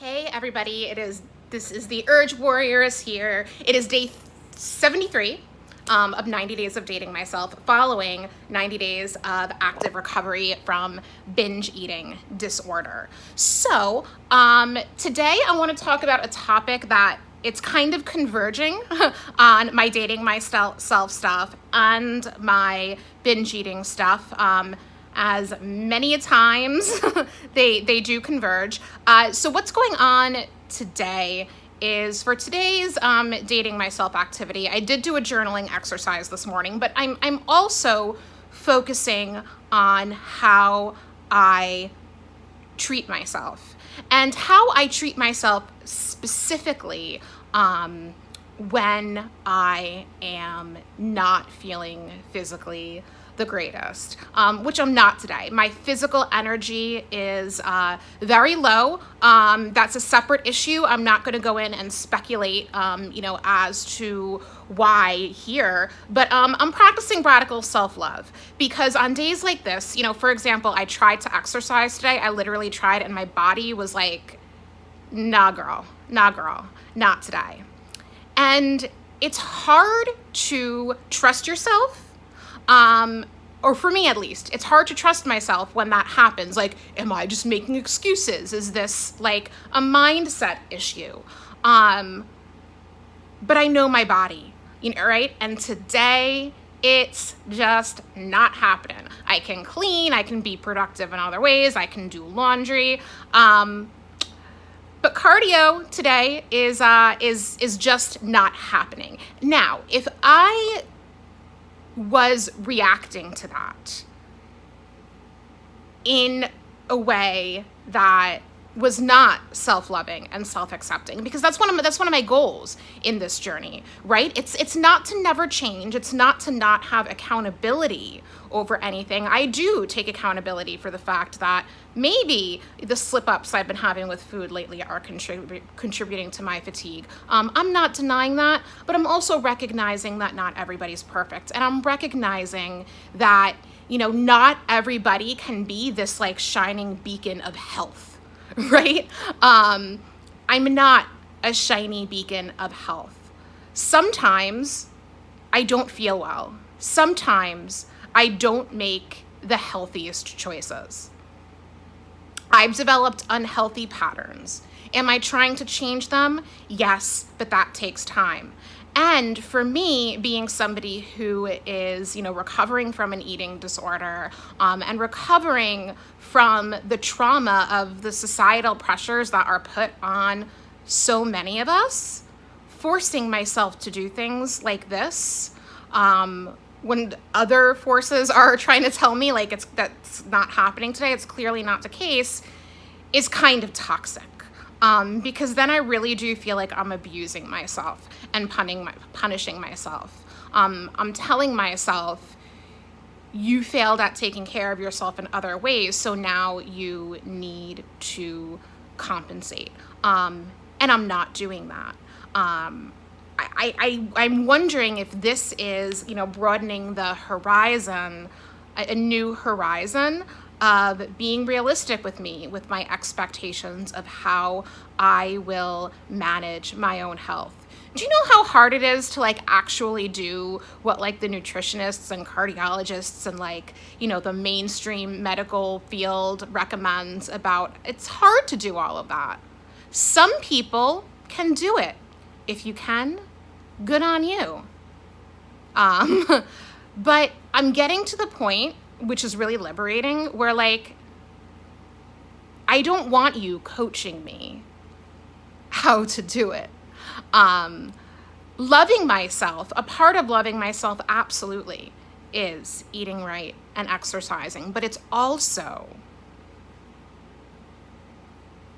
Hey everybody, this is the Urge Warriors here. It is day 73 of 90 days of dating myself, following 90 days of active recovery from binge eating disorder. So today I want to talk about a topic that it's kind of converging on my dating myself stuff and my binge eating stuff. As many a times they do converge. So what's going on today is for today's dating myself activity. I did do a journaling exercise this morning, but I'm also focusing on how I treat myself and how I treat myself specifically when I am not feeling physically the greatest, which I'm not today. My physical energy is very low. That's a separate issue. I'm not going to go in and speculate, as to why here, but I'm practicing radical self-love because on days like this, for example, I tried to exercise today. I literally tried and my body was like, nah, girl, not today. And it's hard to trust yourself. Or for me at least, it's hard to trust myself when that happens. Like, am I just making excuses? Is this like a mindset issue? But I know my body, right? And today it's just not happening. I can clean, I can be productive in other ways, I can do laundry. But cardio today is just not happening. Now, if I was reacting to that in a way that was not self-loving and self-accepting, because that's one of my goals in this journey, right? It's not to never change. It's not to not have accountability over anything. I do take accountability for the fact that maybe the slip-ups I've been having with food lately are contributing to my fatigue. I'm not denying that, but I'm also recognizing that not everybody's perfect. And I'm recognizing that, not everybody can be this like shining beacon of health. Right? I'm not a shiny beacon of health. Sometimes I don't feel well. Sometimes I don't make the healthiest choices. I've developed unhealthy patterns. Am I trying to change them? Yes, but that takes time. And for me, being somebody who is, recovering from an eating disorder, and recovering from the trauma of the societal pressures that are put on so many of us, forcing myself to do things like this, when other forces are trying to tell me like that's not happening today, it's clearly not the case, is kind of toxic. Because then I really do feel like I'm abusing myself and punishing myself. I'm telling myself, you failed at taking care of yourself in other ways, so now you need to compensate. And I'm not doing that. I'm wondering if this is, broadening the horizon, a new horizon of being realistic with me, with my expectations of how I will manage my own health. Do you know how hard it is to like actually do what like the nutritionists and cardiologists and like, the mainstream medical field recommends about? It's hard to do all of that. Some people can do it. If you can, good on you. But I'm getting to the point, which is really liberating, where like, I don't want you coaching me how to do it. Loving myself, a part of loving myself absolutely is eating right and exercising, but it's also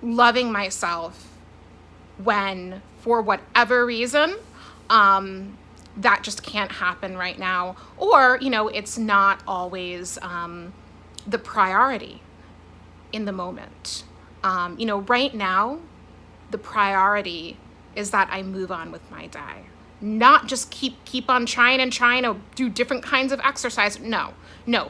loving myself when, for whatever reason, that just can't happen right now, or it's not always the priority in the moment. Right now the priority is that I move on with my day, not just keep on trying to do different kinds of exercise. No,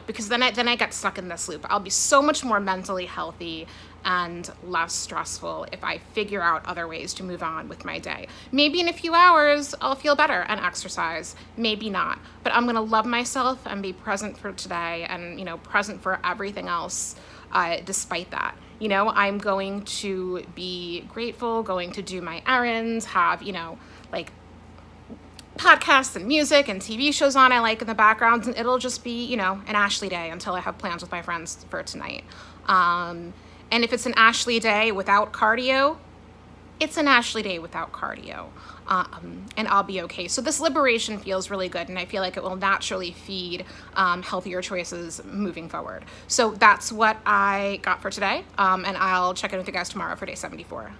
because then I get stuck in this loop. I'll be so much more mentally healthy and less stressful if I figure out other ways to move on with my day. Maybe in a few hours I'll feel better and exercise, maybe not. But I'm gonna love myself and be present for today and, present for everything else despite that. I'm going to be grateful, going to do my errands, have, like podcasts and music and TV shows on I like in the background, and it'll just be, an Ashley day until I have plans with my friends for tonight. And if it's an Ashley day without cardio, it's an Ashley day without cardio. And I'll be okay. So this liberation feels really good, and I feel like it will naturally feed healthier choices moving forward. So that's what I got for today, and I'll check in with you guys tomorrow for day 74.